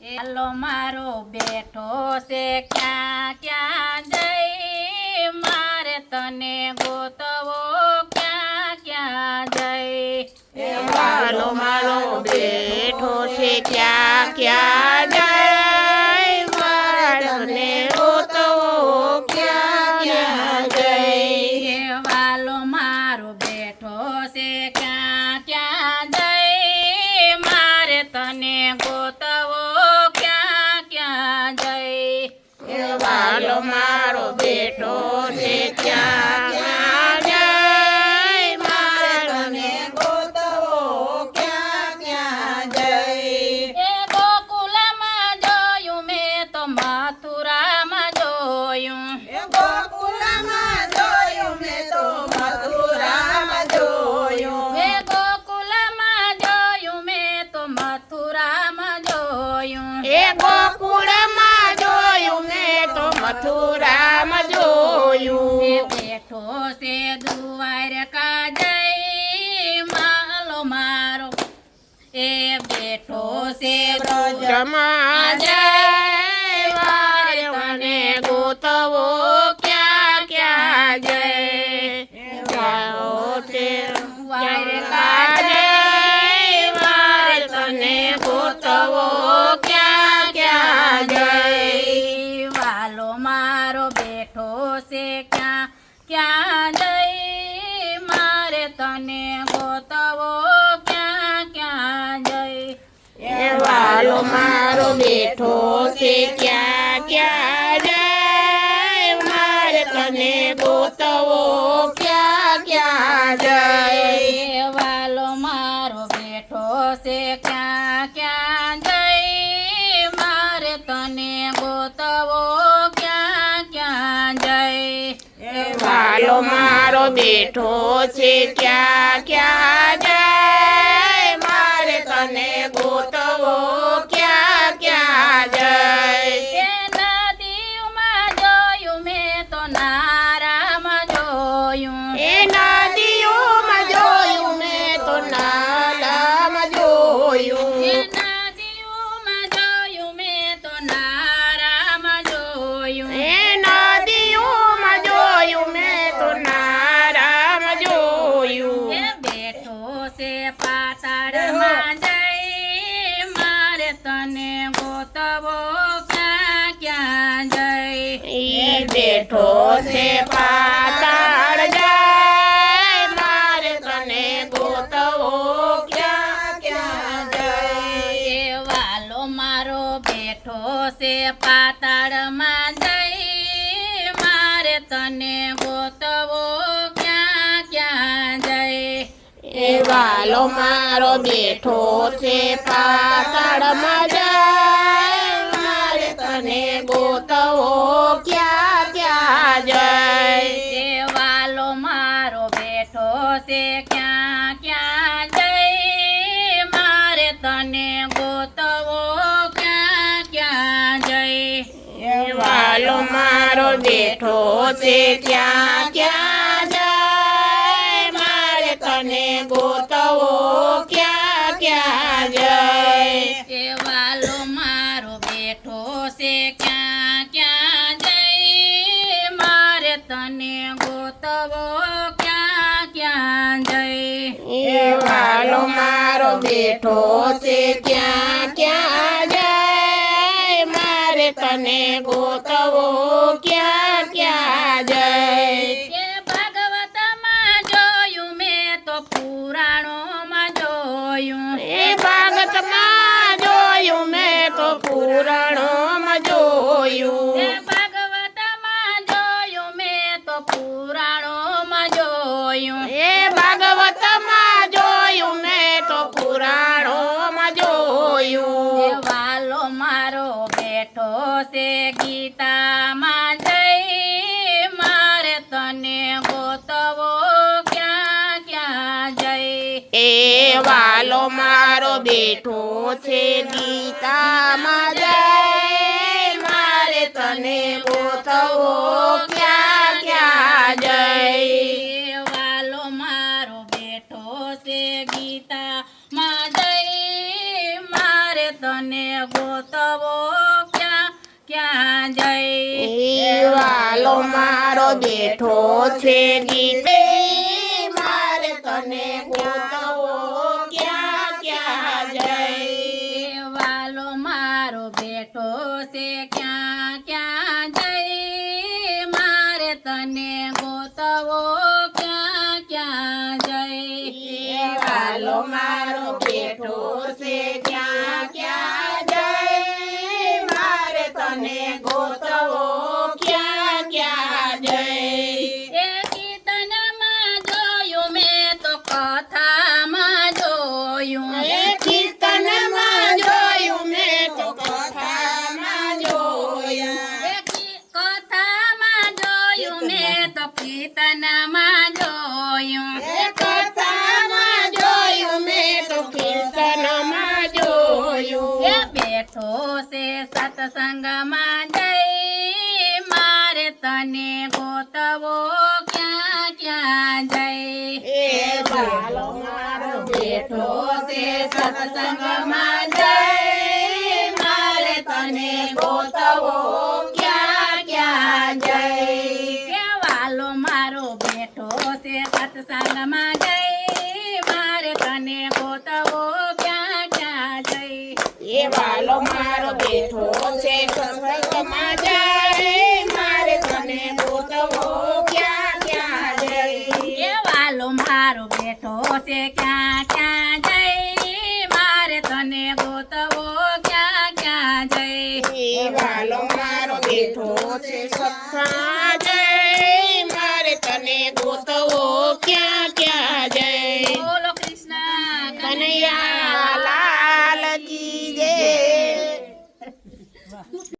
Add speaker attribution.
Speaker 1: હાલો મારો બેઠો છે ક્યાં ક્યાં જઈ મારે તને ગોતવો ક્યાં ક્યાં જઈ
Speaker 2: હાલો મારો બેઠો છે ક્યાં ક્યાં જઈ મારે તને ગોતવો ક્યાં ક્યાં જઈ
Speaker 1: વાલો મારો બેઠો છે ક્યાં ક્યાં જઈ મારે તને ગોતવો ક્યાં ક્યાં જઈ
Speaker 2: વાલો મારો બેઠો છે ક્યાં ક્યાં જઈ મારે તને ગોતવો ક્યાં ક્યાં જઈ
Speaker 1: એ ગોકુલમાં જોયું મેં તો મથુરામાં જોયું
Speaker 2: ગોકુલમાં જોયું મેં તો મથુરામાં જોયું
Speaker 1: એ ગોકુલમાં જોયું મેં તો મથુરામાં જોયું
Speaker 2: એ ગોકુળમાં જોયું મેં તો મથુરામાં જોયું
Speaker 1: એ બેઠો છે દ્વારકા જઈ માલો મારો એ બેઠો છે
Speaker 2: જમા જય મારે મને ગોતવો ક્યાં ક્યાં જય જાઓ તે દ્વારકા જય મારે તને ગોતવો ક્યાં ક્યાં જય
Speaker 1: વાલો મારો બેઠો છે ક્યાં ક્યાં જઈ મારે તને ગોતવો ક્યાં ક્યાં જઈ
Speaker 2: વાલો મારો બેઠો છે ક્યાં ક્યાં જય મારે તને ગોતવો ક્યાં ક્યાં જય
Speaker 1: વાલો મારો બેઠો છે ક્યાં ક્યાં જઈ મારે તને ગોતવો ક્યાં ક્યાં જઈ
Speaker 2: વાલો મારો બેઠો છે ક્યાં ક્યાં જય મારે તને ગોતવો ક્યાં ક્યાં જય
Speaker 1: એ નદીઓમાં જોયું મેં તો નારામાં જોયું
Speaker 2: એ નદીઓમાં જોયું મેં તો નાલામાં જોયું
Speaker 1: એ નદીઓમાં જોયું મેં તો નારામાં જોયું
Speaker 2: એ નદીઓમાં જોયું મેં તો નારામાં જોયું
Speaker 1: એ બેઠો છે પાતાળમાં જઈ મારે તને ગોતવો ક્યાં ક્યાં જઈ
Speaker 2: ઈ બેઠો છે પાતાળ જય મારે તને ગોતવો ક્યાં ક્યાં જય
Speaker 1: એ વાલો મારો બેઠો છે પાતાળમાં જઈ મારે તને ગોતવો ક્યાં ક્યાં જઈ
Speaker 2: એ વાલો મારો બેઠો છે પાતાળમાં જય મારે તને ગોતવો ક્યાં ક્યાં જય
Speaker 1: એ વાલો મારો બેઠો છે ક્યાં ક્યાં જઈ મારે તને ગોતવો ક્યાં ક્યાં જઈ
Speaker 2: વાલો મારો બેઠો છે ક્યાં ક્યાં જય મારે તને ગોતવો ક્યાં ક્યાં જય
Speaker 1: એ વાલો મારો બેઠો છે ક્યાં ક્યાં જઈ મારે તને ગોતવો ક્યાં ક્યાં જઈ
Speaker 2: એ વાલો મારો બેઠો છે ક્યાં ક્યાં જય મારે તને ગોતવો ક્યાં ક્યાં જય
Speaker 1: એ ભાગવતમાં જોયું મેં તો પુરાણોમાં જોયું
Speaker 2: એ ભાગવતમાં જોયું મેં તો પુરાણોમાં જોયું
Speaker 1: એ ભાગવતમાં જોયું મેં તો પુરાણોમાં જોયું
Speaker 2: એ ભાગવતમાં જોયું મેં તો પુરાણોમાં
Speaker 1: એ
Speaker 2: જોયું
Speaker 1: વાલો મારો બેઠો છે ગીતામાં જઈ મારે તને ગોતવો ક્યાં ક્યાં જઈ
Speaker 2: એ વાલો મારો બેઠો છે ગીતામાં જય મારે તને ગોતવો ક્યાં ક્યાં જય
Speaker 1: એ વાલો મારો બેઠો છે ગીતામાં જઈ મારે તને તને ગોતવો ક્યાં ક્યાં જઈ
Speaker 2: એ વાલો મારો બેઠો છે ગીતે મારે તને ગોતવો ક્યાં ક્યાં જઈ
Speaker 1: એ વાલો મારો બેઠો છે ક્યાં ક્યાં જઈ મારે તને ગોતવો ક્યાં ક્યાં જઈ
Speaker 2: એ વાલો મારો બેઠો છે ક્યાં ક્યાં જઈ મારે તને ગોતવો ક્યાં ક્યાં જઈ
Speaker 1: એ કીર્તનમાં જોયું મેં તો કથામાં જોયું
Speaker 2: એ કીર્તનમાં જોયું મેં તો કથામાં જોયું
Speaker 1: એ કથામાં જોયું મેં તો કીર્તનમાં જોયું
Speaker 2: એ કથામાં જોયું મેં તો કીર્તનમાં જોયું
Speaker 1: એ બેઠો છે સત્સંગમાં જઈ મારે તને ગોતવો ક્યાં ક્યાં જઈ
Speaker 2: એ વાલો મારો બેઠો છે સત્સંગમાં જઈ મારે તને ગોતવો ક્યાં ક્યાં જઈ
Speaker 1: કે વાલો મારો બેઠો છે સત્સંગમાં જઈ મારે તને ગોતવો ક્યાં ક્યાં જઈ
Speaker 2: એ વાલો મારો બેઠો છે સત્સંગમાં જઈ મારે તને ગોતવો ક્યાં ક્યાં જઈ
Speaker 1: એ વાલો મારો બેઠો છે ક્યાં ક્યાં જઈ મારે તને ગોતવો ક્યાં ક્યાં જઈ
Speaker 2: એ વાલો મારો બેઠો છે સત્સંગમાં જઈ મારે તને ગોતવો